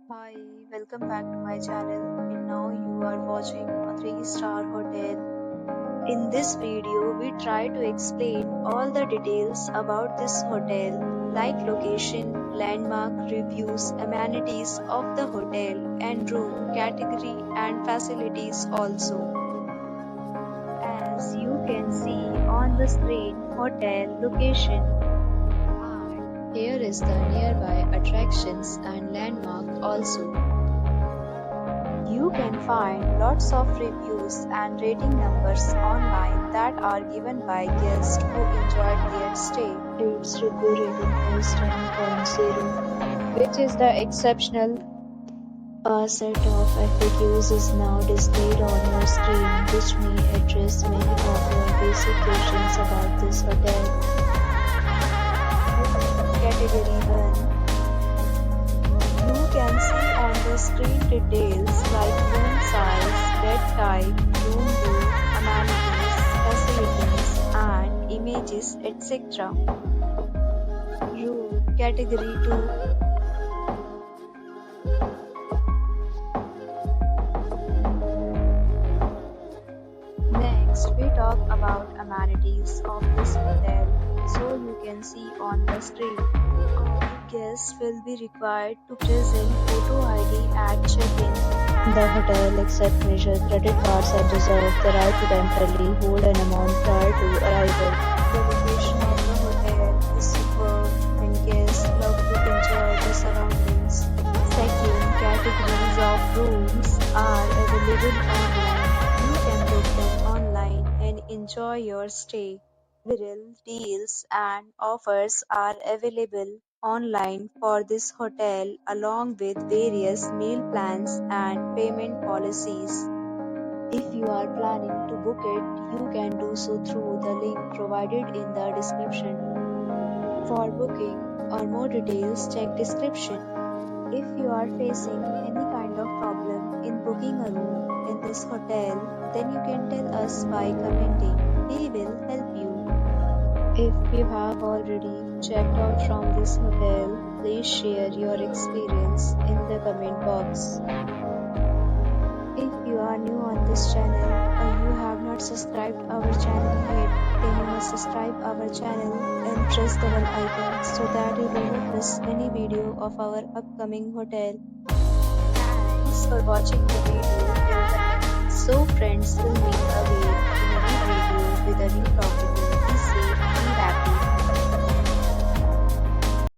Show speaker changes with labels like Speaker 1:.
Speaker 1: Hi, welcome back to my channel. And now you are watching a 3-star hotel. In this video, we try to explain all the details about this hotel, like location, landmark, reviews, amenities of the hotel, and room category and facilities also. As you can see on the screen, hotel location. And here is the nearby attractions and landmark also. You can find lots of reviews and rating numbers online that are given by guests who enjoyed their stay. Its review rating is 10.0, which is the exceptional. A set of FAQs is now displayed on your screen, which may address many of your basic questions about this hotel. Category 1. You can see on the screen details like room size, bed type, room view, amenities, facilities, and images, etc. Room Category 2. Next, we talk about amenities of this hotel. So you can see on the screen. Guests will be required to present photo ID at check-in. The hotel accepts major credit cards and reserves the right to temporarily hold an amount prior to arrival. The location of the hotel is superb and guests love to enjoy the surroundings. Second, categories of rooms are available online. You can book them online and enjoy your stay. Several deals and offers are available online for this hotel, along with various meal plans and payment policies. If you are planning to book it, you can do so through the link provided in the description. For booking or more details, check description. If you are facing any kind of problem in booking a room in this hotel, then you can tell us by commenting. We will help you. If you have already checked out from this hotel, please share your experience in the comment box. If you are new on this channel or you have not subscribed our channel yet, then you must subscribe our channel and press the bell icon so that you do not miss any video of our upcoming hotel. Thanks for watching the video till the end. So friends, will meet again in a new video with a new topic.